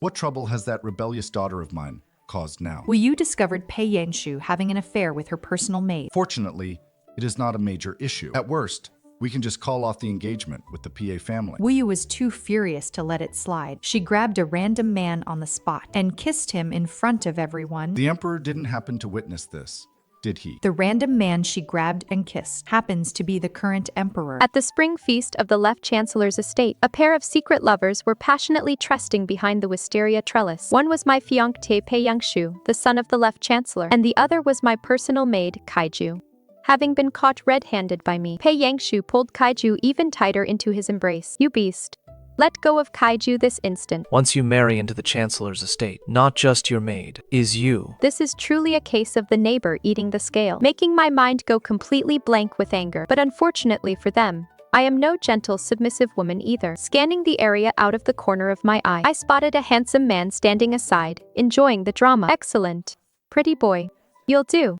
What trouble has that rebellious daughter of mine caused now? Wuyou discovered Pei Yangshu having an affair with her personal maid. Fortunately, it is not a major issue. At worst, we can just call off the engagement with the PA family. Wuyou was too furious to let it slide. She grabbed a random man on the spot and kissed him in front of everyone. The emperor didn't happen to witness this, did he? The random man she grabbed and kissed happens to be the current emperor. At the spring feast of the left chancellor's estate, a pair of secret lovers were passionately trusting behind the wisteria trellis. One was my fiancé Pei Yangshu, the son of the left chancellor, and the other was my personal maid, Kaiju. Having been caught red-handed by me, Pei Yangshu pulled Kaiju even tighter into his embrace. You beast. Let go of Kaiju this instant. Once you marry into the chancellor's estate, not just your maid, is you. This is truly a case of the neighbor eating the scale, making my mind go completely blank with anger. But unfortunately for them, I am no gentle, submissive woman either. Scanning the area out of the corner of my eye, I spotted a handsome man standing aside, enjoying the drama. Excellent. Pretty boy. You'll do.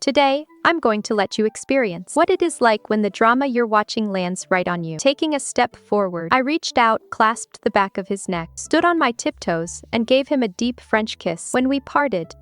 Today, I'm going to let you experience what it is like when the drama you're watching lands right on you. Taking a step forward, I reached out, clasped the back of his neck, stood on my tiptoes, and gave him a deep French kiss. When we parted,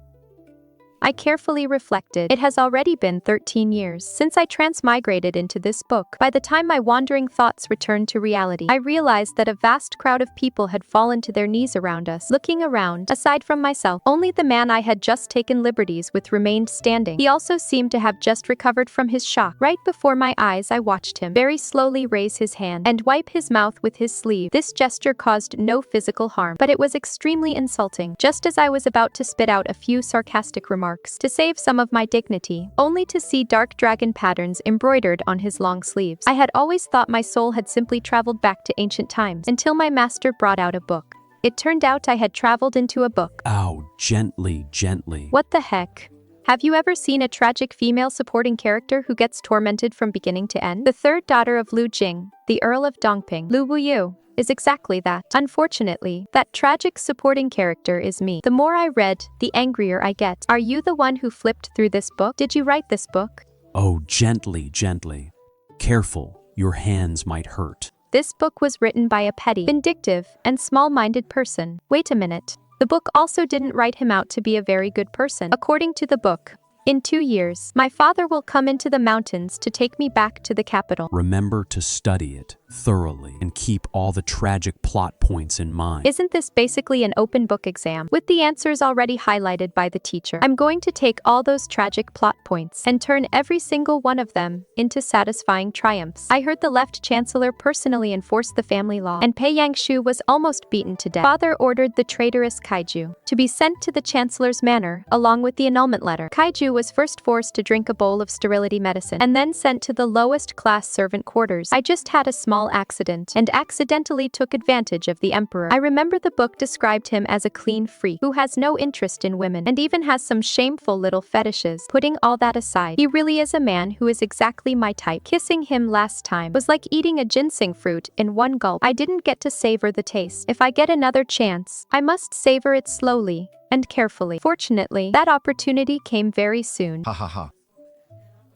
I carefully reflected. It has already been 13 years since I transmigrated into this book. By the time my wandering thoughts returned to reality, I realized that a vast crowd of people had fallen to their knees around us. Looking around, aside from myself, only the man I had just taken liberties with remained standing. He also seemed to have just recovered from his shock. Right before my eyes, I watched him very slowly raise his hand and wipe his mouth with his sleeve. This gesture caused no physical harm, but it was extremely insulting. Just as I was about to spit out a few sarcastic remarks to save some of my dignity, only to see dark dragon patterns embroidered on his long sleeves. I had always thought my soul had simply traveled back to ancient times until my master brought out a book. It turned out I had traveled into a book. Ow, gently, gently. What the heck? Have you ever seen a tragic female supporting character who gets tormented from beginning to end? The third daughter of Lu Jing, the Earl of Dongping, Lu Wuyou, is exactly that. Unfortunately, that tragic supporting character is me. The more I read, the angrier I get. Are you the one who flipped through this book? Did you write this book? Oh, gently, gently. Careful, your hands might hurt. This book was written by a petty, vindictive, and small-minded person. Wait a minute. The book also didn't write him out to be a very good person. According to the book, in 2 years, my father will come into the mountains to take me back to the capital. Remember to study it thoroughly and keep all the tragic plot points in mind. Isn't this basically an open book exam, with the answers already highlighted by the teacher? I'm going to take all those tragic plot points and turn every single one of them into satisfying triumphs. I heard the left chancellor personally enforce the family law, and Pei Yangshu was almost beaten to death. Father ordered the traitorous Kaiju to be sent to the chancellor's manor, along with the annulment letter. Kaiju was first forced to drink a bowl of sterility medicine, and then sent to the lowest class servant quarters. I just had a small accident and accidentally took advantage of the emperor. I remember the book described him as a clean freak who has no interest in women and even has some shameful little fetishes. Putting all that aside, he really is a man who is exactly my type. Kissing him last time was like eating a ginseng fruit in one gulp. I didn't get to savor the taste. If I get another chance, I must savor it slowly and carefully. Fortunately, that opportunity came very soon. Ha ha ha.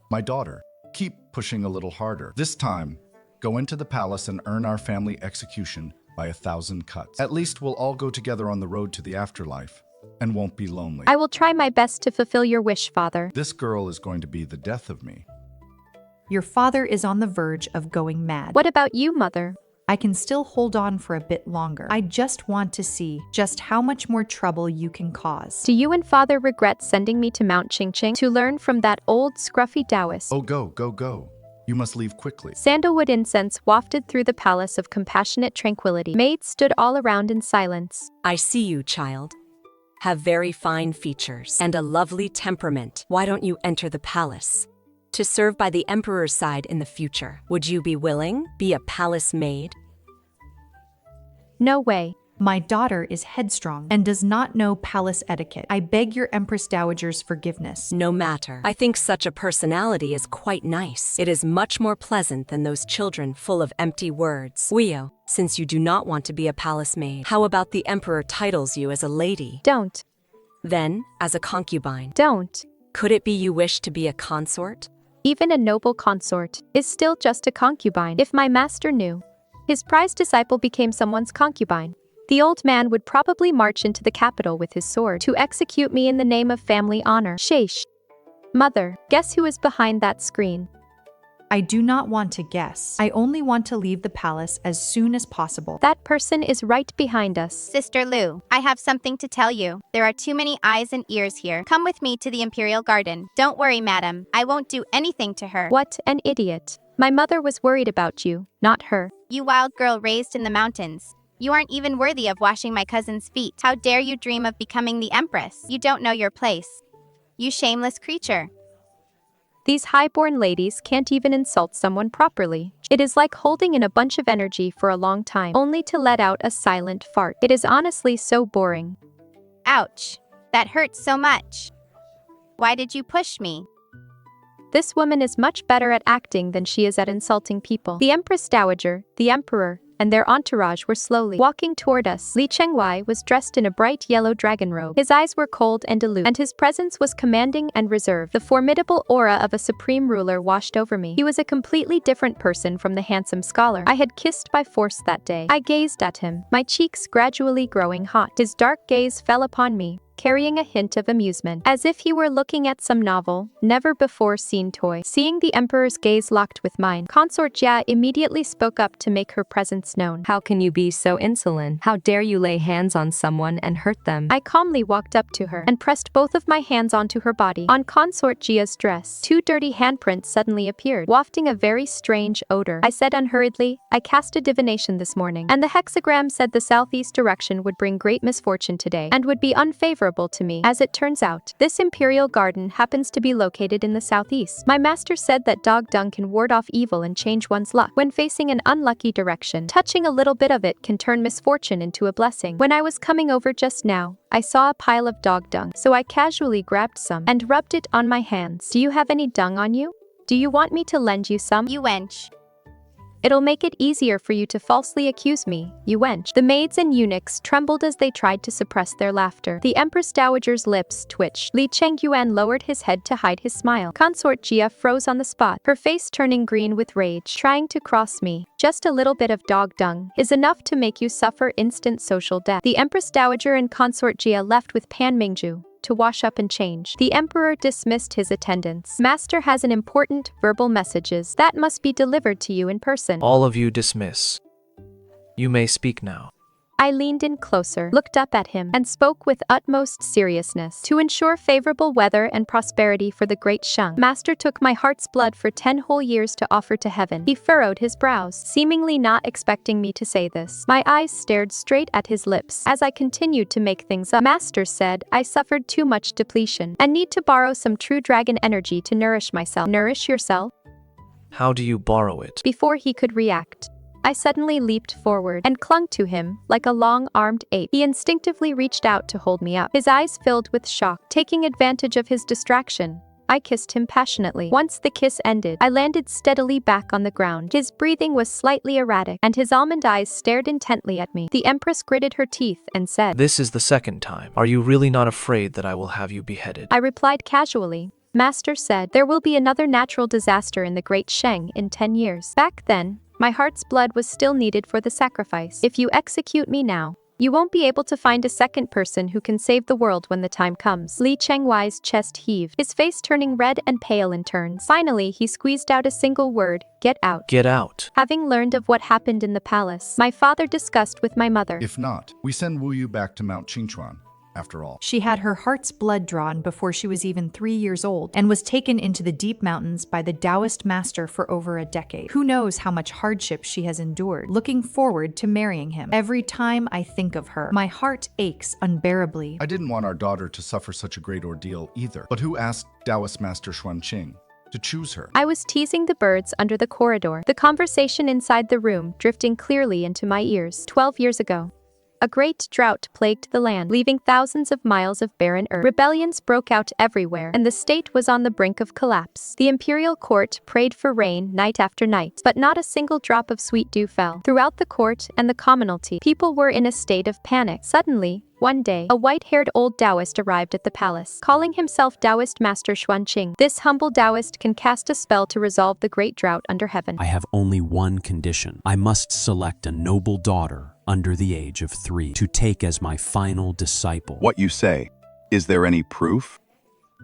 My daughter, keep pushing a little harder. This time, go into the palace and earn our family execution by 1,000 cuts. At least we'll all go together on the road to the afterlife and won't be lonely. I will try my best to fulfill your wish, father. This girl is going to be the death of me. Your father is on the verge of going mad. What about you, mother? I can still hold on for a bit longer. I just want to see just how much more trouble you can cause. Do you and father regret sending me to Mount Qingqing to learn from that old scruffy Taoist? Oh, go, go, go. You must leave quickly. Sandalwood incense wafted through the palace of compassionate tranquility. Maids stood all around in silence. I see you, child. Have very fine features and a lovely temperament. Why don't you enter the palace to serve by the emperor's side in the future? Would you be willing? Be a palace maid? No way. My daughter is headstrong and does not know palace etiquette. I beg your Empress Dowager's forgiveness. No matter. I think such a personality is quite nice. It is much more pleasant than those children full of empty words. Wuyou, since you do not want to be a palace maid, how about the emperor titles you as a lady? Don't. Then, as a concubine. Don't. Could it be you wish to be a consort? Even a noble consort is still just a concubine. If my master knew, his prized disciple became someone's concubine, The old man would probably march into the capital with his sword to execute me in the name of family honor. Sheesh. Mother, guess who is behind that screen? I do not want to guess. I only want to leave the palace as soon as possible. That person is right behind us. Sister Lu, I have something to tell you. There are too many eyes and ears here. Come with me to the imperial garden. Don't worry, madam. I won't do anything to her. What an idiot. My mother was worried about you, not her. You wild girl raised in the mountains. You aren't even worthy of washing my cousin's feet. How dare you dream of becoming the empress? You don't know your place. You shameless creature. These highborn ladies can't even insult someone properly. It is like holding in a bunch of energy for a long time, only to let out a silent fart. It is honestly so boring. Ouch. That hurts so much. Why did you push me? This woman is much better at acting than she is at insulting people. The Empress Dowager, the Emperor, and their entourage were slowly walking toward us. Li Chenghuai was dressed in a bright yellow dragon robe. His eyes were cold and aloof, and his presence was commanding and reserved. The formidable aura of a supreme ruler washed over me. He was a completely different person from the handsome scholar I had kissed by force that day. I gazed at him, my cheeks gradually growing hot. His dark gaze fell upon me, carrying a hint of amusement, as if he were looking at some novel, never-before-seen toy. Seeing the Emperor's gaze locked with mine, Consort Jia immediately spoke up to make her presence known. How can you be so insolent? How dare you lay hands on someone and hurt them? I calmly walked up to her and pressed both of my hands onto her body. On Consort Jia's dress, 2 dirty handprints suddenly appeared, wafting a very strange odor. I said unhurriedly, I cast a divination this morning, and the hexagram said the southeast direction would bring great misfortune today, and would be unfavorable to me. As it turns out, this imperial garden happens to be located in the southeast. My master said that dog dung can ward off evil and change one's luck when facing an unlucky direction. Touching a little bit of it can turn misfortune into a blessing. When I was coming over just now, I saw a pile of dog dung, so I casually grabbed some and rubbed it on my hands. Do you have any dung on you? Do you want me to lend you some? You wench. It'll make it easier for you to falsely accuse me, you wench. The maids and eunuchs trembled as they tried to suppress their laughter. The Empress Dowager's lips twitched. Li Chengyuan lowered his head to hide his smile. Consort Jia froze on the spot, her face turning green with rage. Trying to cross me. Just a little bit of dog dung is enough to make you suffer instant social death. The Empress Dowager and Consort Jia left with Pan Mingju to wash up and change. The Emperor dismissed his attendants. Master has an important verbal messages that must be delivered to you in person. All of you dismiss. You may speak now. I leaned in closer, looked up at him, and spoke with utmost seriousness. To ensure favorable weather and prosperity for the great Sheng, Master took my heart's blood for 10 whole years to offer to heaven. He furrowed his brows, seemingly not expecting me to say this. My eyes stared straight at his lips as I continued to make things up. Master said I suffered too much depletion and need to borrow some true dragon energy to nourish myself. Nourish yourself? How do you borrow it? Before he could react, I suddenly leaped forward and clung to him like a long-armed ape. He instinctively reached out to hold me up, his eyes filled with shock. Taking advantage of his distraction, I kissed him passionately. Once the kiss ended, I landed steadily back on the ground. His breathing was slightly erratic, and his almond eyes stared intently at me. The Empress gritted her teeth and said, This is the second time. Are you really not afraid that I will have you beheaded? I replied casually. Master said, there will be another natural disaster in the Great Sheng in 10 years. Back then, my heart's blood was still needed for the sacrifice. If you execute me now, you won't be able to find a second person who can save the world when the time comes. Li Chenghuai's chest heaved, his face turning red and pale in turns. Finally, he squeezed out a single word, get out. Get out. Having learned of what happened in the palace, my father discussed with my mother. If not, we send Wuyou back to Mount Qingchuan. After all, She had her heart's blood drawn before she was even 3 years old and was taken into the deep mountains by the Taoist master for over a decade. Who knows how much hardship she has endured, looking forward to marrying him. Every time I think of her, my heart aches unbearably. I didn't want our daughter to suffer such a great ordeal either. But who asked Taoist Master Xuanqing to choose her? I was teasing the birds under the corridor, the conversation inside the room drifting clearly into my ears. 12 years ago, a great drought plagued the land, leaving thousands of miles of barren earth. Rebellions broke out everywhere, and the state was on the brink of collapse. The imperial court prayed for rain night after night, but not a single drop of sweet dew fell. Throughout the court and the commonalty, people were in a state of panic. Suddenly, One day, a white-haired old Taoist arrived at the palace, calling himself Taoist Master Xuanqing. This humble Taoist can cast a spell to resolve the great drought under heaven. I have only one condition. I must select a noble daughter under the age of 3 to take as my final disciple. What you say? Is there any proof?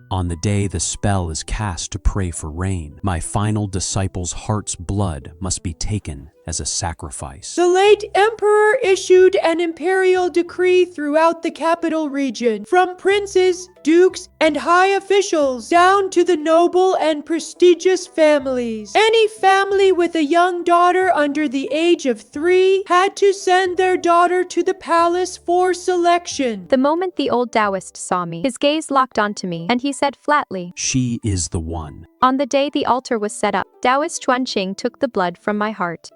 On the day the spell is cast to pray for rain, my final disciple's heart's blood must be taken as a sacrifice. The late emperor issued an imperial decree throughout the capital region, from princes, dukes, and high officials down to the noble and prestigious families. Any family with a young daughter under the age of 3 had to send their daughter to the palace for selection. The moment the old Taoist saw me, his gaze locked onto me, and he said flatly, She is the one. On the day the altar was set up, Taoist Xuanqing took the blood from my heart.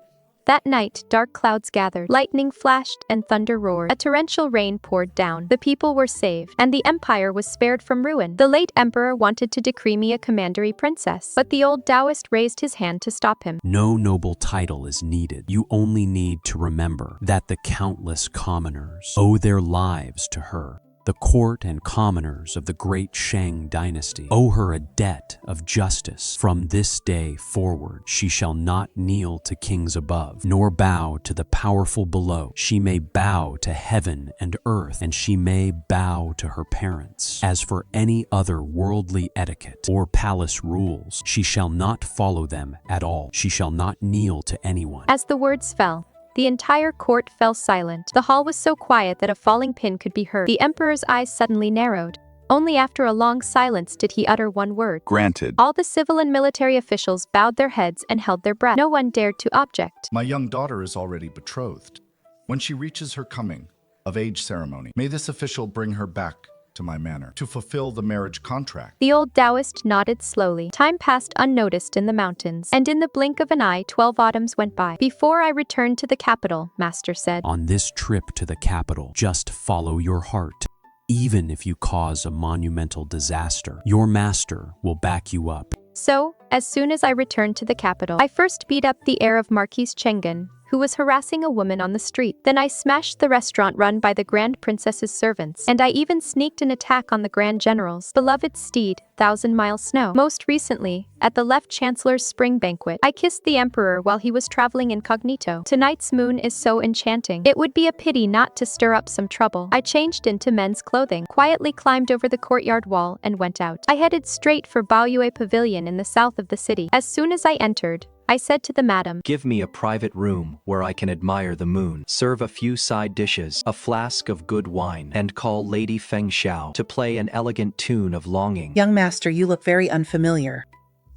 That night, dark clouds gathered, lightning flashed, and thunder roared. A torrential rain poured down. The people were saved, and the empire was spared from ruin. The late emperor wanted to decree me a commandery princess, but the old Taoist raised his hand to stop him. No noble title is needed. You only need to remember that the countless commoners owe their lives to her. The court and commoners of the great Shang dynasty owe her a debt of justice. From this day forward, she shall not kneel to kings above, nor bow to the powerful below. She may bow to heaven and earth, and she may bow to her parents. As for any other worldly etiquette or palace rules, she shall not follow them at all. She shall not kneel to anyone. As the words fell, the entire court fell silent. The hall was so quiet that a falling pin could be heard. The emperor's eyes suddenly narrowed. Only after a long silence did he utter one word. Granted. All the civil and military officials bowed their heads and held their breath. No one dared to object. My young daughter is already betrothed. When she reaches her coming of age ceremony, may this official bring her back to my manor to fulfill the marriage contract. The old Taoist nodded slowly. Time passed unnoticed in the mountains, and in the blink of an eye, 12 autumns went by. Before I returned to the capital, Master said, On this trip to the capital, just follow your heart. Even if you cause a monumental disaster, your master will back you up. So, as soon as I returned to the capital, I first beat up the heir of Marquis Chenghuai, who was harassing a woman on the street. Then I smashed the restaurant run by the Grand Princess's servants, and I even sneaked an attack on the Grand General's beloved steed, 1,000-mile Snow. Most recently, at the Left Chancellor's spring banquet, I kissed the Emperor while he was traveling incognito. Tonight's moon is so enchanting. It would be a pity not to stir up some trouble. I changed into men's clothing, quietly climbed over the courtyard wall, and went out. I headed straight for Baoyue Pavilion in the south of the city. As soon as I entered, I said to the madam, Give me a private room where I can admire the moon, serve a few side dishes, a flask of good wine, and call Lady Feng Xiao to play an elegant tune of longing. Young master, you look very unfamiliar.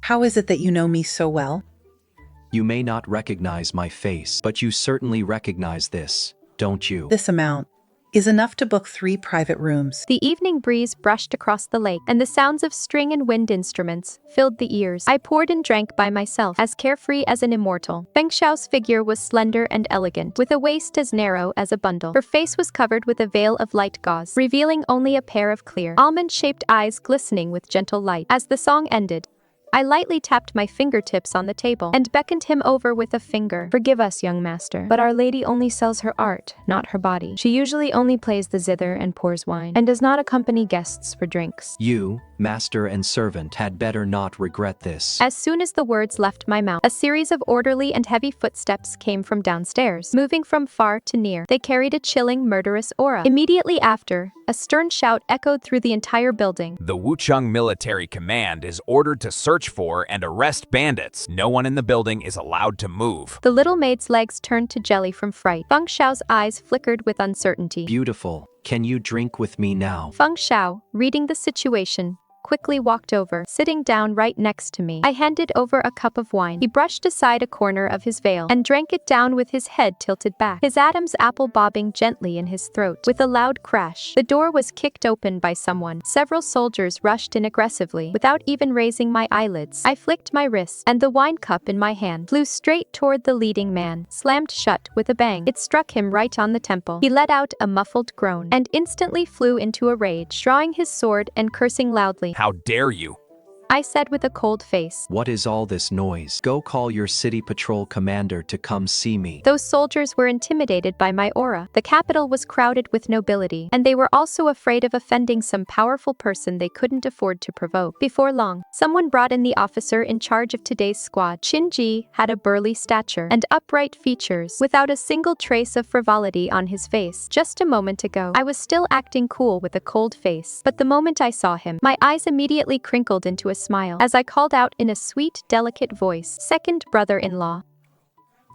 How is it that you know me so well? You may not recognize my face, but you certainly recognize this, don't you? This amount is enough to book 3 private rooms. The evening breeze brushed across the lake, and the sounds of string and wind instruments filled the ears. I poured and drank by myself, as carefree as an immortal. Feng Xiao's figure was slender and elegant, with a waist as narrow as a bundle. Her face was covered with a veil of light gauze, revealing only a pair of clear, almond-shaped eyes glistening with gentle light. As the song ended, I lightly tapped my fingertips on the table and beckoned him over with a finger. Forgive us, young master, but Our Lady only sells her art, not her body. She usually only plays the zither and pours wine, and does not accompany guests for drinks. You, master and servant, had better not regret this. As soon as the words left my mouth, a series of orderly and heavy footsteps came from downstairs, moving from far to near. They carried a chilling, murderous aura. Immediately after, a stern shout echoed through the entire building. The Wuchang Military Command is ordered to search for and arrest bandits. No one in the building is allowed to move. The little maid's legs turned to jelly from fright. Feng Xiao's eyes flickered with uncertainty. Beautiful. Can you drink with me now? Feng Xiao, reading the situation, quickly walked over, sitting down right next to me. I handed over a cup of wine. He brushed aside a corner of his veil and drank it down with his head tilted back, his Adam's apple bobbing gently in his throat. With a loud crash, the door was kicked open by someone. Several soldiers rushed in aggressively, without even raising my eyelids. I flicked my wrist, and the wine cup in my hand flew straight toward the leading man, slammed shut with a bang. It struck him right on the temple. He let out a muffled groan, and instantly flew into a rage, drawing his sword and cursing loudly. How dare you? I said with a cold face. What is all this noise? Go call your city patrol commander to come see me. Those soldiers were intimidated by my aura. The capital was crowded with nobility, and they were also afraid of offending some powerful person they couldn't afford to provoke. Before long, someone brought in the officer in charge of today's squad. Ji had a burly stature and upright features, without a single trace of frivolity on his face. Just a moment ago, I was still acting cool with a cold face, but the moment I saw him, my eyes immediately crinkled into a smile as I called out in a sweet, delicate voice, "Second brother-in-law."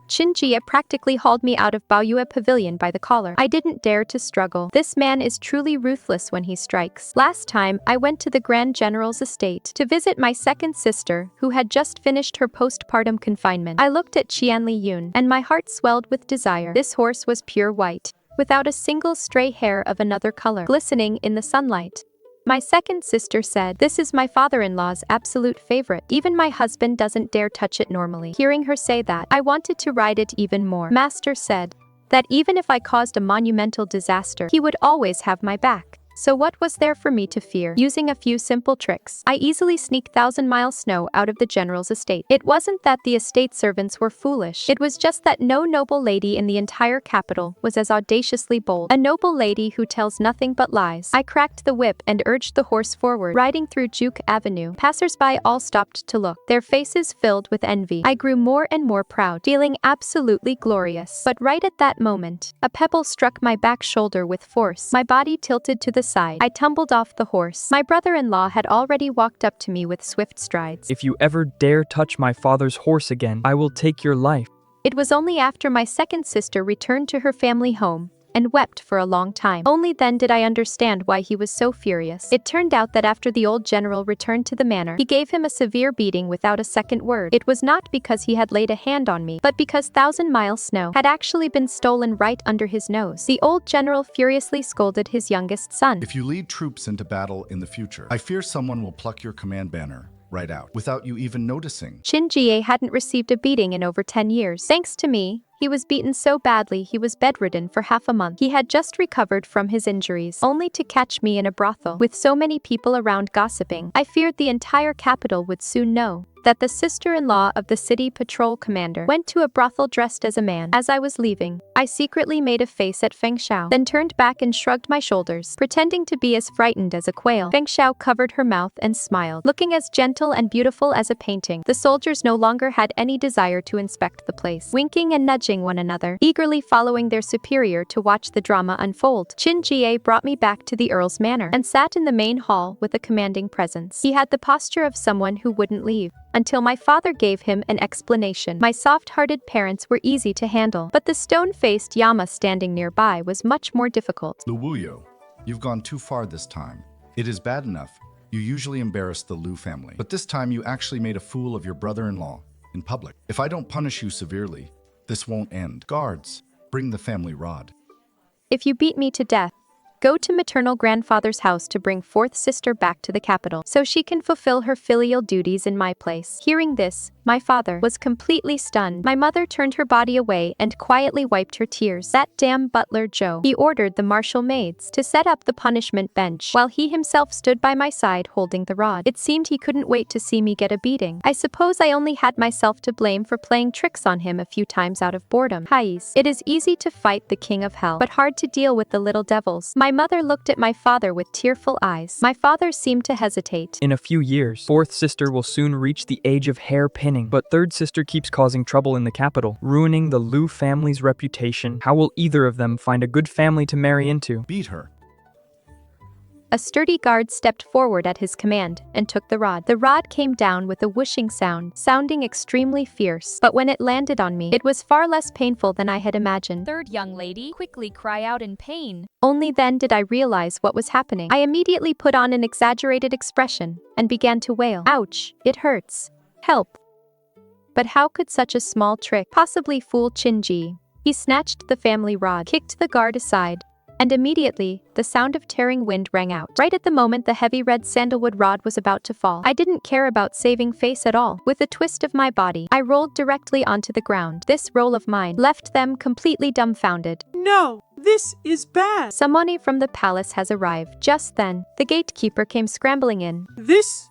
Jia practically hauled me out of Baoyue Pavilion by the collar. I didn't dare to struggle. This man is truly ruthless when he strikes. Last time, I went to the Grand General's estate to visit my second sister, who had just finished her postpartum confinement. I looked at Qianli Yun, and my heart swelled with desire. This horse was pure white, without a single stray hair of another color, glistening in the sunlight. My second sister said, "This is my father-in-law's absolute favorite. Even my husband doesn't dare touch it normally." Hearing her say that, I wanted to ride it even more. Master said that even if I caused a monumental disaster, he would always have my back. So what was there for me to fear? Using a few simple tricks, I easily sneaked 1,000-mile snow out of the general's estate. It wasn't that the estate servants were foolish. It was just that no noble lady in the entire capital was as audaciously bold. A noble lady who tells nothing but lies. I cracked the whip and urged the horse forward, riding through Juke Avenue. Passers-by all stopped to look, their faces filled with envy. I grew more and more proud, feeling absolutely glorious. But right at that moment, a pebble struck my back shoulder with force. My body tilted to the side. I tumbled off the horse. My brother-in-law had already walked up to me with swift strides. "If you ever dare touch my father's horse again, I will take your life." It was only after my second sister returned to her family home and wept for a long time. Only then did I understand why he was so furious. It turned out that after the old general returned to the manor, he gave him a severe beating without a second word. It was not because he had laid a hand on me, but because 1,000-mile snow had actually been stolen right under his nose. The old general furiously scolded his youngest son. If you lead troops into battle in the future, I fear someone will pluck your command banner right out without you even noticing. Jia hadn't received a beating in over 10 years. Thanks to me, he was beaten so badly he was bedridden for half a month. He had just recovered from his injuries, only to catch me in a brothel. With so many people around gossiping, I feared the entire capital would soon know that the sister-in-law of the city patrol commander went to a brothel dressed as a man. As I was leaving, I secretly made a face at Feng Xiao, then turned back and shrugged my shoulders, pretending to be as frightened as a quail. Feng Xiao covered her mouth and smiled, looking as gentle and beautiful as a painting. The soldiers no longer had any desire to inspect the place, winking and nudging one another, eagerly following their superior to watch the drama unfold. Jia brought me back to the Earl's manor and sat in the main hall with a commanding presence. He had the posture of someone who wouldn't leave until my father gave him an explanation. My soft-hearted parents were easy to handle, but the stone-faced Yama standing nearby was much more difficult. Lu Wuyou, you've gone too far this time. It is bad enough. You usually embarrass the Lu family, but this time you actually made a fool of your brother-in-law in public. If I don't punish you severely, this won't end. Guards, bring the family rod. If you beat me to death, go to maternal grandfather's house to bring fourth sister back to the capital, so she can fulfill her filial duties in my place. Hearing this, my father was completely stunned. My mother turned her body away and quietly wiped her tears. That damn butler Joe. He ordered the martial maids to set up the punishment bench, while he himself stood by my side holding the rod. It seemed he couldn't wait to see me get a beating. I suppose I only had myself to blame for playing tricks on him a few times out of boredom. Hais. It is easy to fight the king of hell, but hard to deal with the little devils. My mother looked at my father with tearful eyes. My father seemed to hesitate. "In a few years, fourth sister will soon reach the age of hair pinning, but third sister keeps causing trouble in the capital, ruining the Lu family's reputation. How will either of them find a good family to marry into?" Beat her. A sturdy guard stepped forward at his command and took the rod. The rod came down with a whooshing sound, sounding extremely fierce. But when it landed on me, it was far less painful than I had imagined. Third young lady, quickly cry out in pain. Only then did I realize what was happening. I immediately put on an exaggerated expression and began to wail. Ouch, it hurts. Help. But how could such a small trick possibly fool Qin Ji? He snatched the family rod, kicked the guard aside, and immediately, the sound of tearing wind rang out. Right at the moment the heavy red sandalwood rod was about to fall, I didn't care about saving face at all. With a twist of my body, I rolled directly onto the ground. This roll of mine left them completely dumbfounded. No, this is bad. Someone from the palace has arrived. Just then, the gatekeeper came scrambling in. This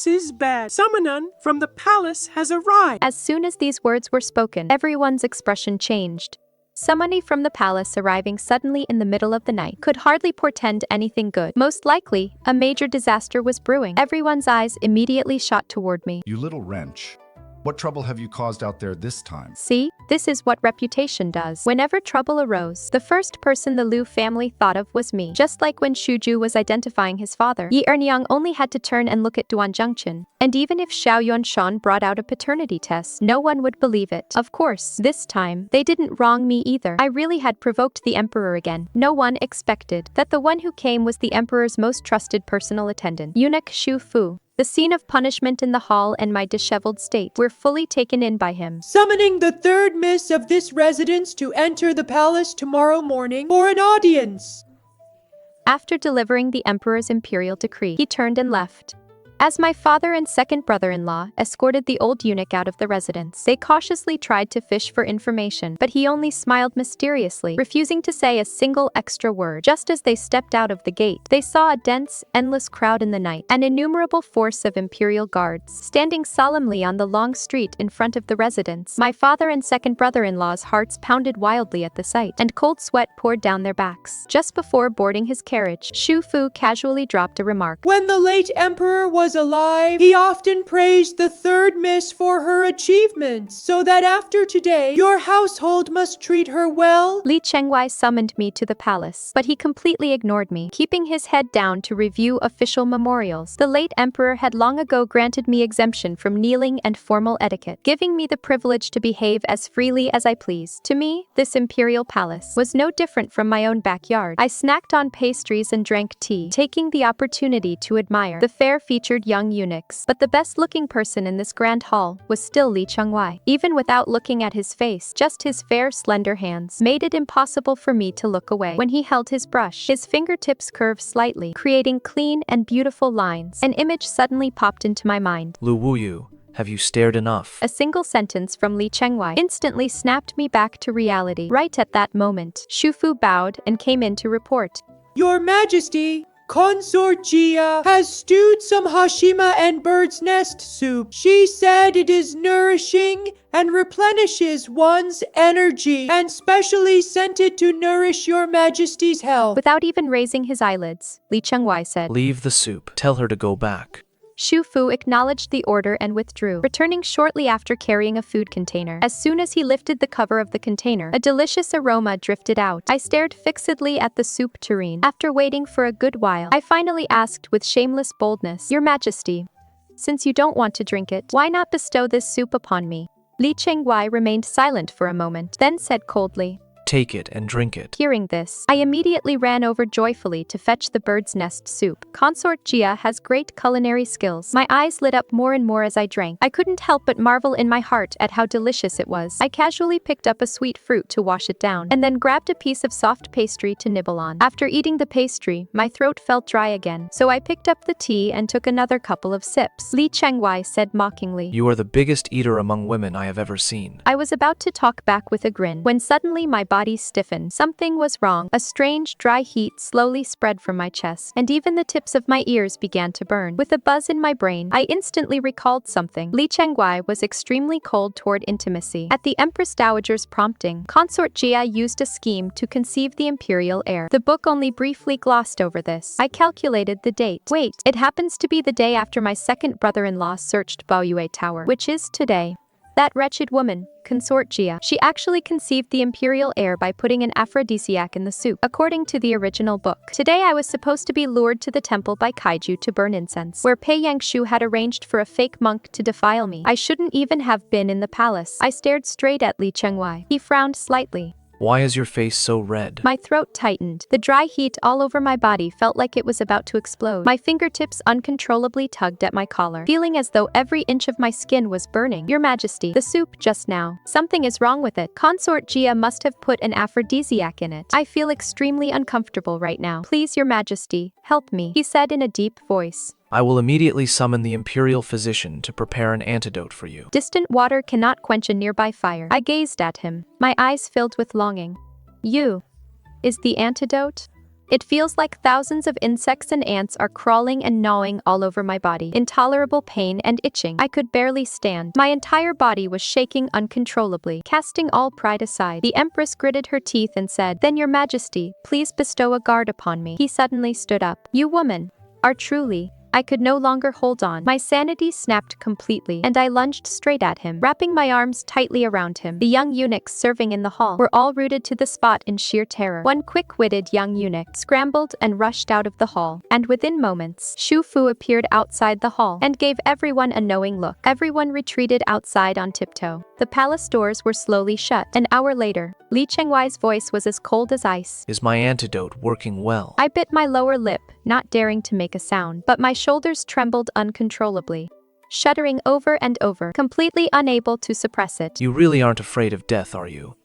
is bad. Someone from the palace has arrived. As soon as these words were spoken, everyone's expression changed. Someone from the palace arriving suddenly in the middle of the night could hardly portend anything good. Most likely, a major disaster was brewing. Everyone's eyes immediately shot toward me. You little wrench. What trouble have you caused out there this time? See, this is what reputation does. Whenever trouble arose, the first person the Lu family thought of was me. Just like when Shuju was identifying his father, Yi Ernyang only had to turn and look at Duan Zhengchen. And even if Xiao Yunshan brought out a paternity test, no one would believe it. Of course, this time, they didn't wrong me either. I really had provoked the emperor again. No one expected that the one who came was the emperor's most trusted personal attendant, eunuch Xu Fu. The scene of punishment in the hall and my disheveled state were fully taken in by him. Summoning the third miss of this residence to enter the palace tomorrow morning for an audience. After delivering the emperor's imperial decree, he turned and left. As my father and second brother-in-law escorted the old eunuch out of the residence, they cautiously tried to fish for information, but he only smiled mysteriously, refusing to say a single extra word. Just as they stepped out of the gate, they saw a dense, endless crowd in the night, an innumerable force of imperial guards, standing solemnly on the long street in front of the residence. My father and second brother-in-law's hearts pounded wildly at the sight, and cold sweat poured down their backs. Just before boarding his carriage, Xu Fu casually dropped a remark. When the late emperor was alive, he often praised the third miss for her achievements, so that after today, your household must treat her well. Li Chenghuai summoned me to the palace, but he completely ignored me, keeping his head down to review official memorials. The late emperor had long ago granted me exemption from kneeling and formal etiquette, giving me the privilege to behave as freely as I pleased. To me, this imperial palace was no different from my own backyard. I snacked on pastries and drank tea, taking the opportunity to admire the fair-featured young eunuchs. But the best-looking person in this grand hall was still Li Chenghuai. Even without looking at his face, just his fair, slender hands made it impossible for me to look away. When he held his brush, his fingertips curved slightly, creating clean and beautiful lines. An image suddenly popped into my mind. Lu Wuyou, have you stared enough? A single sentence from Li Chenghuai instantly snapped me back to reality. Right at that moment, Xu Fu bowed and came in to report. Your Majesty, Consort Jia has stewed some hashima and bird's nest soup. She said it is nourishing and replenishes one's energy, and specially sent it to nourish your Majesty's health. Without even raising his eyelids, Li Chenghuai said, Leave the soup. Tell her to go back. Xu Fu acknowledged the order and withdrew, returning shortly after carrying a food container. As soon as he lifted the cover of the container, a delicious aroma drifted out. I stared fixedly at the soup tureen. After waiting for a good while, I finally asked with shameless boldness, Your Majesty, since you don't want to drink it, why not bestow this soup upon me? Li Chenghuai remained silent for a moment, then said coldly, Take it and drink it. Hearing this, I immediately ran over joyfully to fetch the bird's nest soup. Consort Jia has great culinary skills. My eyes lit up more and more as I drank. I couldn't help but marvel in my heart at how delicious it was. I casually picked up a sweet fruit to wash it down, and then grabbed a piece of soft pastry to nibble on. After eating the pastry, my throat felt dry again, so I picked up the tea and took another couple of sips. Li Chenghuai said mockingly, You are the biggest eater among women I have ever seen. I was about to talk back with a grin, when suddenly my body stiffened. Something was wrong. A strange, dry heat slowly spread from my chest, and even the tips of my ears began to burn. With a buzz in my brain, I instantly recalled something. Li Chenghuai was extremely cold toward intimacy. At the Empress Dowager's prompting, Consort Jia used a scheme to conceive the imperial heir. The book only briefly glossed over this. I calculated the date. Wait, it happens to be the day after my second brother-in-law searched Baoyue Tower, which is today. That wretched woman, Consort Jia, she actually conceived the imperial heir by putting an aphrodisiac in the soup, according to the original book. Today I was supposed to be lured to the temple by kaiju to burn incense, where Pei Yangshu had arranged for a fake monk to defile me. I shouldn't even have been in the palace. I stared straight at Li Chenghuai. He frowned slightly. Why is your face so red? My throat tightened. The dry heat all over my body felt like it was about to explode. My fingertips uncontrollably tugged at my collar, feeling as though every inch of my skin was burning. Your Majesty, the soup just now. Something is wrong with it. Consort Jia must have put an aphrodisiac in it. I feel extremely uncomfortable right now. Please, Your Majesty, help me, he said in a deep voice. I will immediately summon the imperial physician to prepare an antidote for you. Distant water cannot quench a nearby fire. I gazed at him, my eyes filled with longing. You is the antidote? It feels like thousands of insects and ants are crawling and gnawing all over my body. Intolerable pain and itching. I could barely stand. My entire body was shaking uncontrollably. Casting all pride aside, the Empress gritted her teeth and said, "Then Your Majesty, please bestow a guard upon me." He suddenly stood up. You woman are truly... I could no longer hold on. My sanity snapped completely, and I lunged straight at him, wrapping my arms tightly around him. The young eunuchs serving in the hall were all rooted to the spot in sheer terror. One quick-witted young eunuch scrambled and rushed out of the hall, and within moments, Shu Fu appeared outside the hall and gave everyone a knowing look. Everyone retreated outside on tiptoe. The palace doors were slowly shut. An hour later, Li Chenghuai's voice was as cold as ice. Is my antidote working well? I bit my lower lip, not daring to make a sound, but my shoulders trembled uncontrollably, shuddering over and over, completely unable to suppress it. You really aren't afraid of death, are you?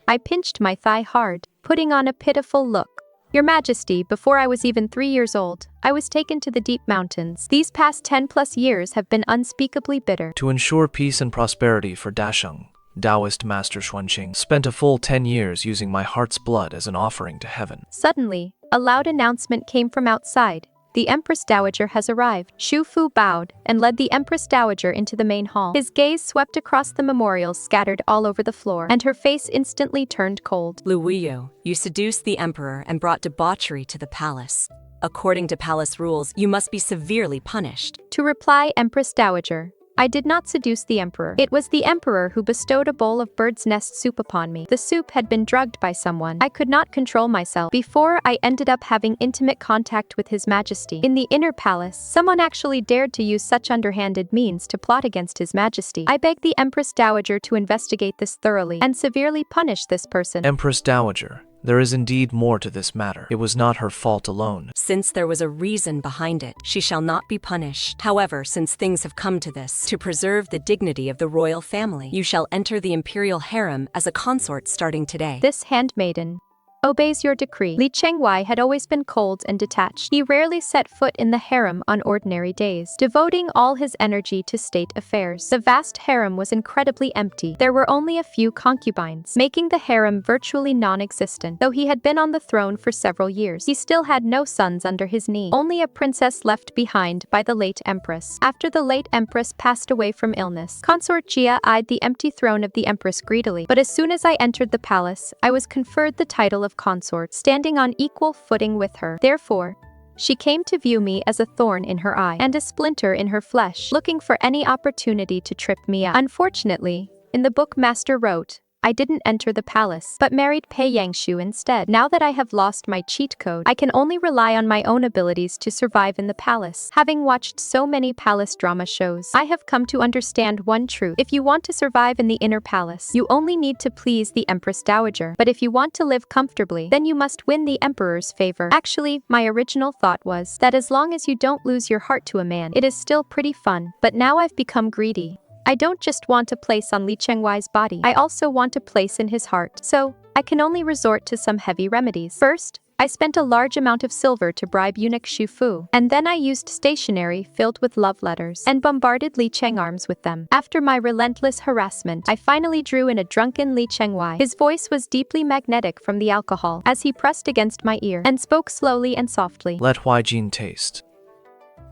I pinched my thigh hard, putting on a pitiful look. Your Majesty, before I was even 3 years old, I was taken to the deep mountains. These past 10+ years have been unspeakably bitter. To ensure peace and prosperity for Dasheng, Taoist Master Xuanqing spent a full 10 years using my heart's blood as an offering to heaven. Suddenly, a loud announcement came from outside. The Empress Dowager has arrived. Shu Fu bowed and led the Empress Dowager into the main hall. His gaze swept across the memorials scattered all over the floor, and her face instantly turned cold. Lu Wuyou, you seduced the emperor and brought debauchery to the palace. According to palace rules, you must be severely punished. To reply, Empress Dowager, I did not seduce the emperor. It was the emperor who bestowed a bowl of bird's nest soup upon me. The soup had been drugged by someone. I could not control myself. Before I ended up having intimate contact with His Majesty. In the inner palace, someone actually dared to use such underhanded means to plot against His Majesty. I begged the Empress Dowager to investigate this thoroughly and severely punish this person. Empress Dowager, there is indeed more to this matter. It was not her fault alone. Since there was a reason behind it, she shall not be punished. However, since things have come to this, to preserve the dignity of the royal family, you shall enter the imperial harem as a consort starting today. This handmaiden obeys your decree. Li Chenghuai had always been cold and detached. He rarely set foot in the harem on ordinary days, devoting all his energy to state affairs. The vast harem was incredibly empty. There were only a few concubines, making the harem virtually non-existent. Though he had been on the throne for several years, he still had no sons under his knee, only a princess left behind by the late empress. After the late empress passed away from illness, Consort Jia eyed the empty throne of the empress greedily. But as soon as I entered the palace, I was conferred the title of consort, standing on equal footing with her. Therefore, she came to view me as a thorn in her eye and a splinter in her flesh, looking for any opportunity to trip me up. Unfortunately, in the book Master wrote, I didn't enter the palace, but married Pei Yangshu instead. Now that I have lost my cheat code, I can only rely on my own abilities to survive in the palace. Having watched so many palace drama shows, I have come to understand one truth. If you want to survive in the inner palace, you only need to please the Empress Dowager. But if you want to live comfortably, then you must win the emperor's favor. Actually, my original thought was that as long as you don't lose your heart to a man, it is still pretty fun. But now I've become greedy. I don't just want a place on Li Chenghuai's body, I also want a place in his heart. So, I can only resort to some heavy remedies. First, I spent a large amount of silver to bribe eunuch Shu Fu, and then I used stationery filled with love letters and bombarded Li Cheng'arms with them. After my relentless harassment, I finally drew in a drunken Li Chenghuai. His voice was deeply magnetic from the alcohol as he pressed against my ear and spoke slowly and softly. Let Huijin taste.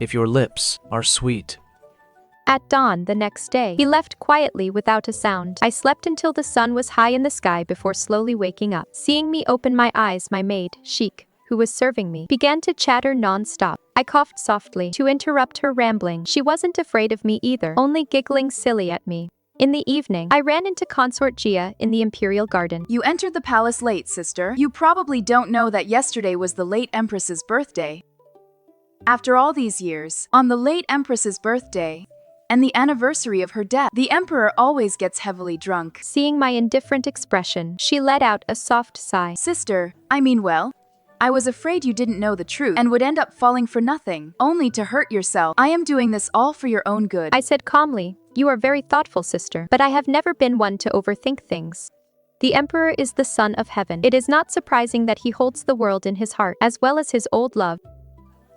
If your lips are sweet. At dawn the next day, he left quietly without a sound. I slept until the sun was high in the sky before slowly waking up. Seeing me open my eyes, my maid, Sheik, who was serving me, began to chatter non-stop. I coughed softly to interrupt her rambling. She wasn't afraid of me either, only giggling silly at me. In the evening, I ran into Consort Jia in the imperial garden. You entered the palace late, sister. You probably don't know that yesterday was the late empress's birthday. After all these years, on the late empress's birthday, and the anniversary of her death. The emperor always gets heavily drunk. Seeing my indifferent expression, she let out a soft sigh. Sister, well, I was afraid you didn't know the truth and would end up falling for nothing, only to hurt yourself. I am doing this all for your own good. I said calmly, "You are very thoughtful, sister, but I have never been one to overthink things. The emperor is the son of heaven. It is not surprising that he holds the world in his heart, as well as his old love.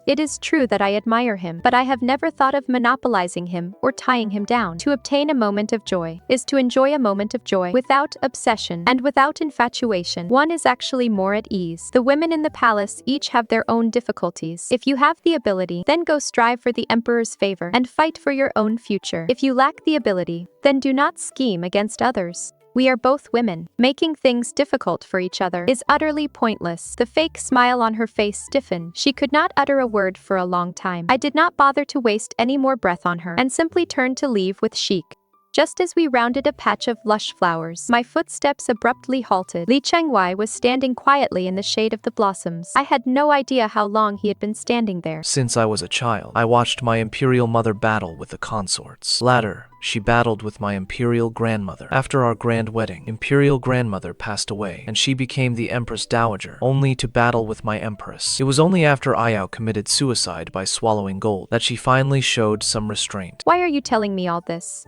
It is true that I admire him, but I have never thought of monopolizing him or tying him down. To obtain a moment of joy is to enjoy a moment of joy without obsession and without infatuation. One is actually more at ease. The women in the palace each have their own difficulties. If you have the ability, then go strive for the emperor's favor and fight for your own future. If you lack the ability, then do not scheme against others. We are both women. Making things difficult for each other is utterly pointless." The fake smile on her face stiffened. She could not utter a word for a long time. I did not bother to waste any more breath on her and simply turned to leave with chic. Just as we rounded a patch of lush flowers, my footsteps abruptly halted. Chenghuai was standing quietly in the shade of the blossoms. I had no idea how long he had been standing there. Since I was a child, I watched my imperial mother battle with the consorts. Later, she battled with my imperial grandmother. After our grand wedding, imperial grandmother passed away, and she became the empress dowager, only to battle with my empress. It was only after Ayao committed suicide by swallowing gold that she finally showed some restraint. Why are you telling me all this?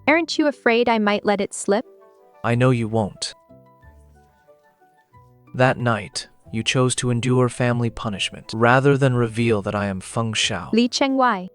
Aren't you afraid I might let it slip? I know you won't. That night, you chose to endure family punishment, rather than reveal that I am Feng Shao. Li Chenghuai.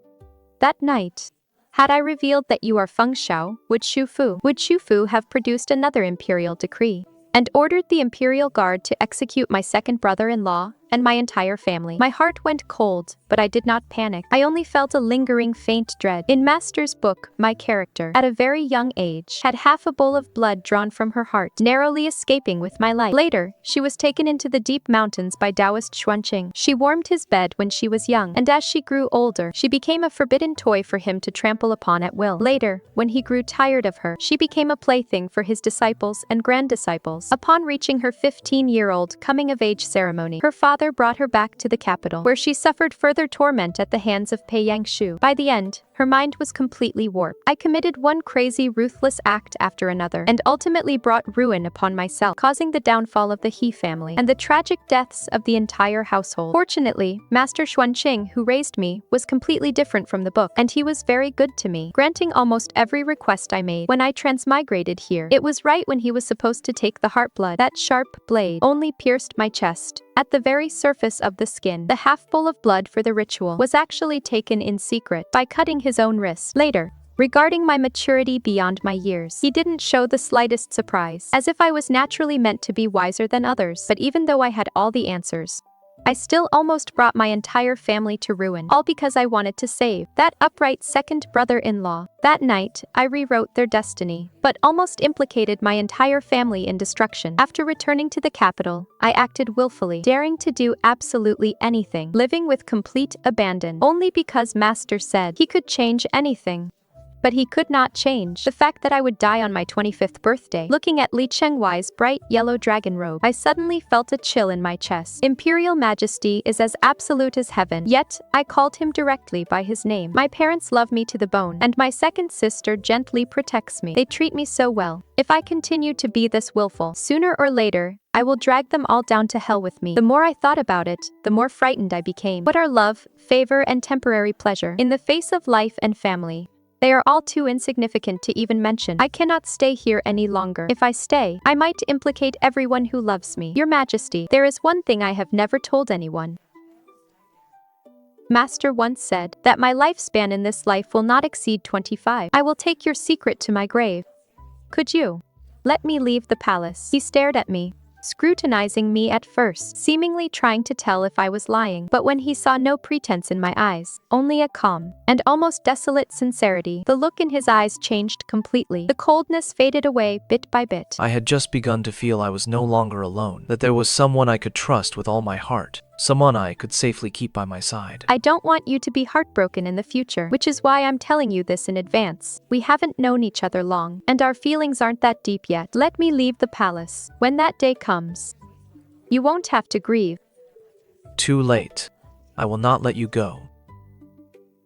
That night, had I revealed that you are Feng Shao, would Shufu have produced another imperial decree and ordered the imperial guard to execute my second brother-in-law and my entire family. My heart went cold, but I did not panic. I only felt a lingering faint dread. In Master's book, my character, at a very young age, had half a bowl of blood drawn from her heart, narrowly escaping with my life. Later, she was taken into the deep mountains by Taoist Xuanqing. She warmed his bed when she was young, and as she grew older, she became a forbidden toy for him to trample upon at will. Later, when he grew tired of her, she became a plaything for his disciples and grand-disciples. Upon reaching her 15-year-old coming-of-age ceremony, her father brought her back to the capital, where she suffered further torment at the hands of Pei Yangshu. By the end, her mind was completely warped. I committed one crazy, ruthless act after another, and ultimately brought ruin upon myself, causing the downfall of the He family and the tragic deaths of the entire household. Fortunately, Master Xuanqing, who raised me, was completely different from the book, and he was very good to me, granting almost every request I made. When I transmigrated here, it was right when he was supposed to take the heart blood. That sharp blade only pierced my chest. At the very surface of the skin, the half bowl of blood for the ritual was actually taken in secret by cutting his own wrist. Later, regarding my maturity beyond my years, he didn't show the slightest surprise, as if I was naturally meant to be wiser than others. But even though I had all the answers, I still almost brought my entire family to ruin, all because I wanted to save that upright second brother-in-law. That night, I rewrote their destiny, but almost implicated my entire family in destruction. After returning to the capital, I acted willfully, daring to do absolutely anything, living with complete abandon, only because Master said he could change anything. But he could not change the fact that I would die on my 25th birthday. Looking at Li Chenghuai's bright yellow dragon robe, I suddenly felt a chill in my chest. Imperial majesty is as absolute as heaven, yet I called him directly by his name. My parents love me to the bone, and my second sister gently protects me. They treat me so well. If I continue to be this willful, sooner or later, I will drag them all down to hell with me. The more I thought about it, the more frightened I became. What are love, favor, and temporary pleasure in the face of life and family? They are all too insignificant to even mention. I cannot stay here any longer. If I stay, I might implicate everyone who loves me. Your Majesty, there is one thing I have never told anyone. Master once said that my lifespan in this life will not exceed 25. I will take your secret to my grave. Could you let me leave the palace? He stared at me, scrutinizing me at first, seemingly trying to tell if I was lying. But when he saw no pretense in my eyes, only a calm and almost desolate sincerity, the look in his eyes changed completely. The coldness faded away bit by bit. I had just begun to feel I was no longer alone, that there was someone I could trust with all my heart. Someone I could safely keep by my side. I don't want you to be heartbroken in the future, which is why I'm telling you this in advance. We haven't known each other long, and our feelings aren't that deep yet. Let me leave the palace. When that day comes, you won't have to grieve. Too late. I will not let you go.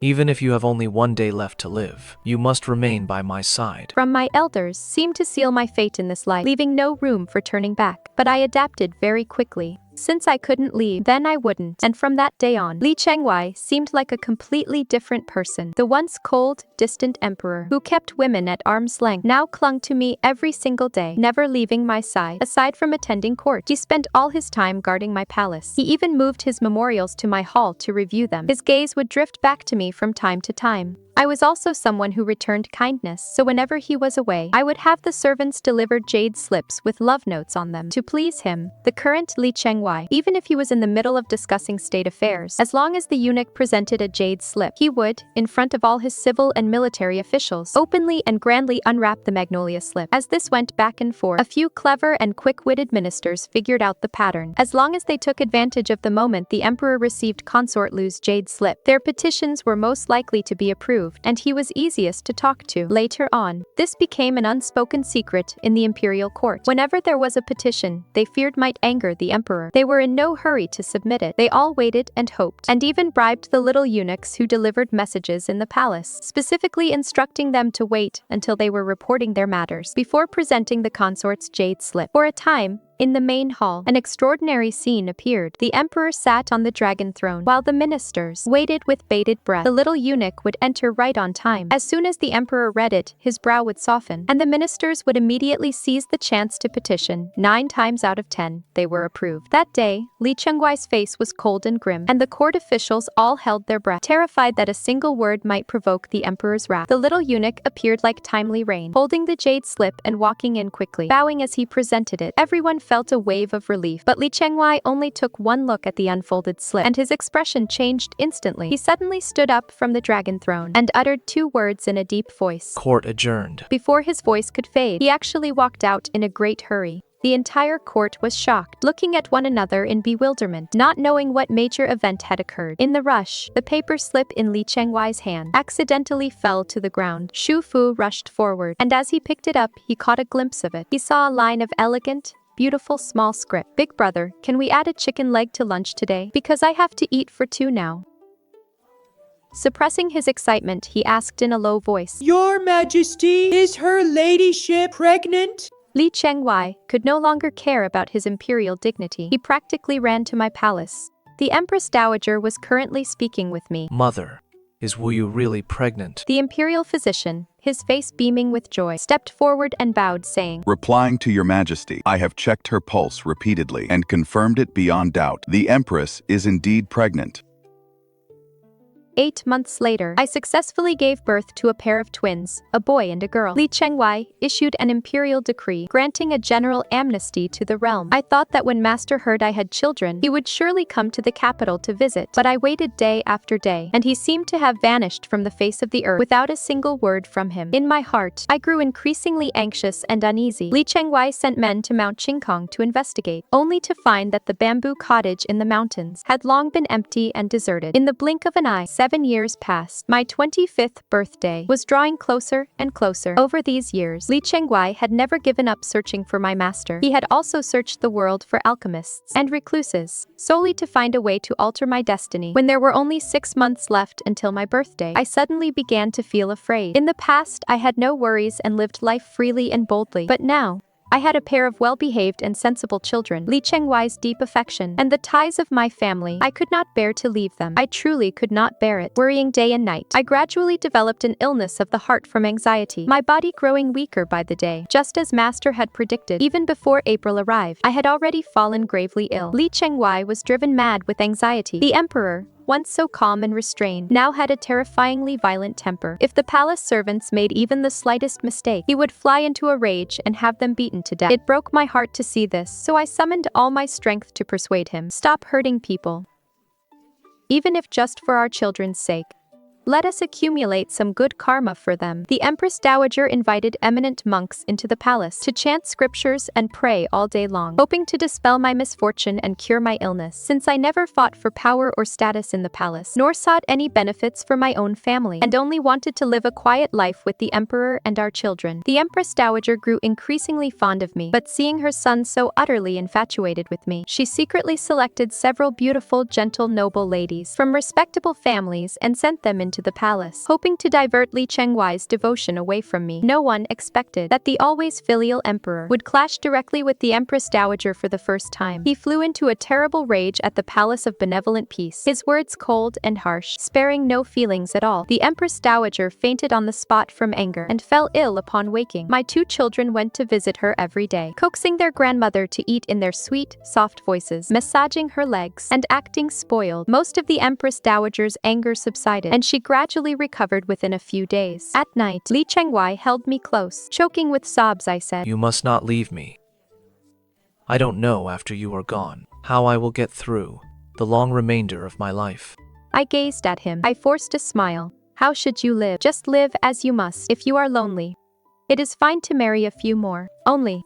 Even if you have only 1 day left to live, you must remain by my side. From my elders seemed to seal my fate in this life, leaving no room for turning back. But I adapted very quickly. Since I couldn't leave, then I wouldn't. And from that day on, Chenghuai seemed like a completely different person. The once cold, distant emperor, who kept women at arm's length, now clung to me every single day, never leaving my side. Aside from attending court, he spent all his time guarding my palace. He even moved his memorials to my hall to review them. His gaze would drift back to me from time to time. I was also someone who returned kindness, so whenever he was away, I would have the servants deliver jade slips with love notes on them to please him, the current Chenghuai. Even if he was in the middle of discussing state affairs, as long as the eunuch presented a jade slip, he would, in front of all his civil and military officials, openly and grandly unwrap the magnolia slip. As this went back and forth, a few clever and quick-witted ministers figured out the pattern. As long as they took advantage of the moment the emperor received Consort Lu's jade slip, their petitions were most likely to be approved, and he was easiest to talk to. Later on, this became an unspoken secret in the imperial court. Whenever there was a petition they feared might anger the emperor, they were in no hurry to submit it. They all waited and hoped, and even bribed the little eunuchs who delivered messages in the palace, specifically instructing them to wait until they were reporting their matters before presenting the consort's jade slip. For a time, in the main hall, an extraordinary scene appeared. The emperor sat on the dragon throne, while the ministers waited with bated breath. The little eunuch would enter right on time. As soon as the emperor read it, his brow would soften, and the ministers would immediately seize the chance to petition. 9 times out of 10, they were approved. That day, Chenghuai's face was cold and grim, and the court officials all held their breath, terrified that a single word might provoke the emperor's wrath. The little eunuch appeared like timely rain, holding the jade slip and walking in quickly, bowing as he presented it. Everyone felt a wave of relief, but Chenghuai only took one look at the unfolded slip, and his expression changed instantly. He suddenly stood up from the dragon throne and uttered 2 words in a deep voice. Court adjourned. Before his voice could fade, he actually walked out in a great hurry. The entire court was shocked, looking at one another in bewilderment, not knowing what major event had occurred. In the rush, the paper slip in Chenghuai's hand accidentally fell to the ground. Shu Fu rushed forward, and as he picked it up, he caught a glimpse of it. He saw a line of elegant, beautiful small script. "Big brother, can we add a chicken leg to lunch today? Because I have to eat for 2 now." Suppressing his excitement, he asked in a low voice, "Your Majesty, is her ladyship pregnant?" Chenghuai could no longer care about his imperial dignity. He practically ran to my palace. The Empress Dowager was currently speaking with me. Mother, is Wuyou really pregnant? The imperial physician, his face beaming with joy, stepped forward and bowed, saying, Replying to your majesty, I have checked her pulse repeatedly and confirmed it beyond doubt. The empress is indeed pregnant. 8 months later, I successfully gave birth to a pair of twins, a boy and a girl. Chenghuai issued an imperial decree granting a general amnesty to the realm. I thought that when Master heard I had children, he would surely come to the capital to visit, but I waited day after day, and he seemed to have vanished from the face of the earth without a single word from him. In my heart, I grew increasingly anxious and uneasy. Chenghuai sent men to Mount Qingkong to investigate, only to find that the bamboo cottage in the mountains had long been empty and deserted. In the blink of an eye, 7 years passed. My 25th birthday was drawing closer and closer. Over these years, Chenghuai had never given up searching for my master. He had also searched the world for alchemists and recluses, solely to find a way to alter my destiny. When there were only 6 months left until my birthday, I suddenly began to feel afraid. In the past, I had no worries and lived life freely and boldly. But now, I had a pair of well-behaved and sensible children, Chenghuai's deep affection, and the ties of my family. I could not bear to leave them. I truly could not bear it. Worrying day and night, I gradually developed an illness of the heart from anxiety, my body growing weaker by the day. Just as Master had predicted, even before April arrived, I had already fallen gravely ill. Chenghuai was driven mad with anxiety. The emperor, once so calm and restrained, now had a terrifyingly violent temper. If the palace servants made even the slightest mistake, he would fly into a rage and have them beaten to death. It broke my heart to see this, so I summoned all my strength to persuade him. Stop hurting people, even if just for our children's sake. Let us accumulate some good karma for them. The Empress Dowager invited eminent monks into the palace to chant scriptures and pray all day long, hoping to dispel my misfortune and cure my illness. Since I never fought for power or status in the palace, nor sought any benefits for my own family, and only wanted to live a quiet life with the emperor and our children, the Empress Dowager grew increasingly fond of me. But seeing her son so utterly infatuated with me, she secretly selected several beautiful, gentle, noble ladies from respectable families and sent them into into the palace, hoping to divert Li Chenghuai's devotion away from me. No one expected that the always filial emperor would clash directly with the Empress Dowager for the first time. He flew into a terrible rage at the Palace of Benevolent Peace, his words cold and harsh, sparing no feelings at all. The Empress Dowager fainted on the spot from anger and fell ill upon waking. My 2 children went to visit her every day, coaxing their grandmother to eat in their sweet, soft voices, massaging her legs, and acting spoiled. Most of the Empress Dowager's anger subsided, and she gradually recovered within a few days. At night, Li Chenghuai held me close. Choking with sobs, I said, You must not leave me. I don't know after you are gone how I will get through the long remainder of my life. I gazed at him. I forced a smile. How should you live? Just live as you must. If you are lonely, it is fine to marry a few more. Only,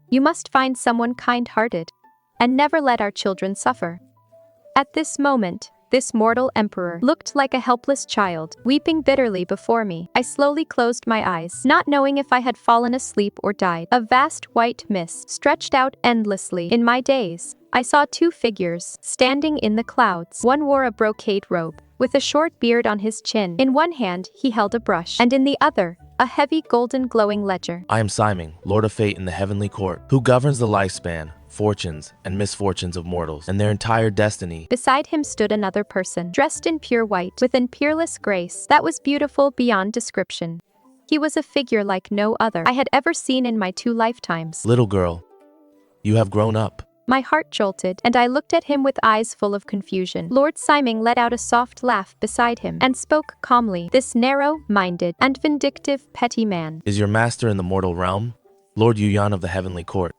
you must find someone kind-hearted and never let our children suffer. At this moment, this mortal emperor looked like a helpless child, weeping bitterly before me. I slowly closed my eyes, not knowing if I had fallen asleep or died. A vast white mist stretched out endlessly. In my daze, I saw 2 figures standing in the clouds. One wore a brocade robe, with a short beard on his chin. In one hand, he held a brush, and in the other, a heavy golden glowing ledger. I am Simon, Lord of Fate in the Heavenly Court, who governs the lifespan, fortunes, and misfortunes of mortals, and their entire destiny. Beside him stood another person, dressed in pure white, with an peerless grace that was beautiful beyond description. He was a figure like no other I had ever seen in my 2 lifetimes. Little girl, you have grown up. My heart jolted, and I looked at him with eyes full of confusion. Lord Simon let out a soft laugh beside him and spoke calmly. This narrow-minded and vindictive petty man Is your master in the mortal realm, Lord Yuyan of the Heavenly Court.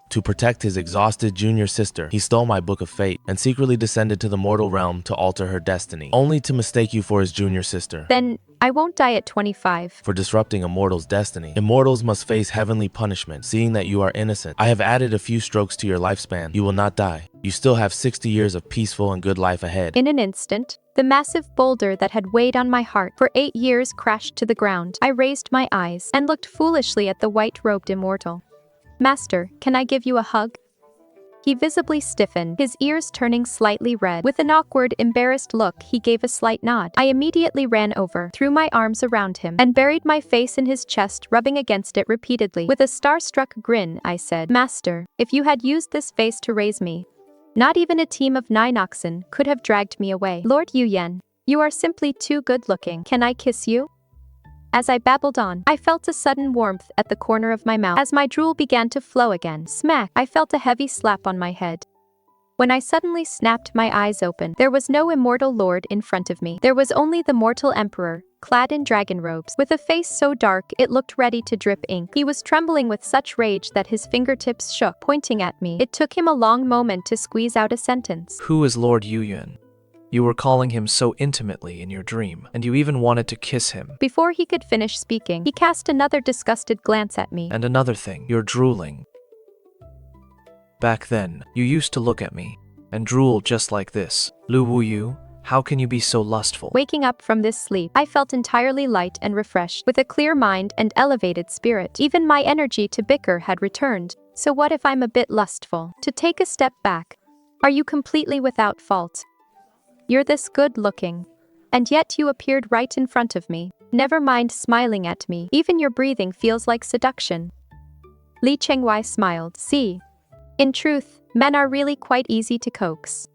To protect his exhausted junior sister, he stole my book of fate and secretly descended to the mortal realm to alter her destiny, only to mistake you for his junior sister. Then I won't die at 25. For disrupting a mortal's destiny, immortals must face heavenly punishment, seeing that you are innocent. I have added a few strokes to your lifespan. You will not die. You still have 60 years of peaceful and good life ahead. In an instant, the massive boulder that had weighed on my heart for 8 years crashed to the ground. I raised my eyes and looked foolishly at the white-robed immortal. Master, can I give you a hug? He visibly stiffened, his ears turning slightly red. With an awkward, embarrassed look, he gave a slight nod. I immediately ran over, threw my arms around him, and buried my face in his chest, rubbing against it repeatedly. With a starstruck grin, I said, Master, if you had used this face to raise me, not even a team of 9 oxen could have dragged me away. Lord Yuyan, you are simply too good-looking. Can I kiss you? As I babbled on, I felt a sudden warmth at the corner of my mouth. As my drool began to flow again, smack, I felt a heavy slap on my head. When I suddenly snapped my eyes open, there was no immortal lord in front of me. There was only the mortal emperor, clad in dragon robes, with a face so dark it looked ready to drip ink. He was trembling with such rage that his fingertips shook, pointing at me. It took him a long moment to squeeze out a sentence. Who is Lord Yuyan? You were calling him so intimately in your dream, and you even wanted to kiss him. Before he could finish speaking, he cast another disgusted glance at me. And another thing, you're drooling. Back then, you used to look at me and drool just like this. Lu Wuyou, how can you be so lustful? Waking up from this sleep, I felt entirely light and refreshed, with a clear mind and elevated spirit. Even my energy to bicker had returned. So what if I'm a bit lustful? To take a step back. Are you completely without fault? You're this good-looking, and yet you appeared right in front of me. Never mind smiling at me. Even your breathing feels like seduction. Li Chenghuai smiled. See, in truth, men are really quite easy to coax.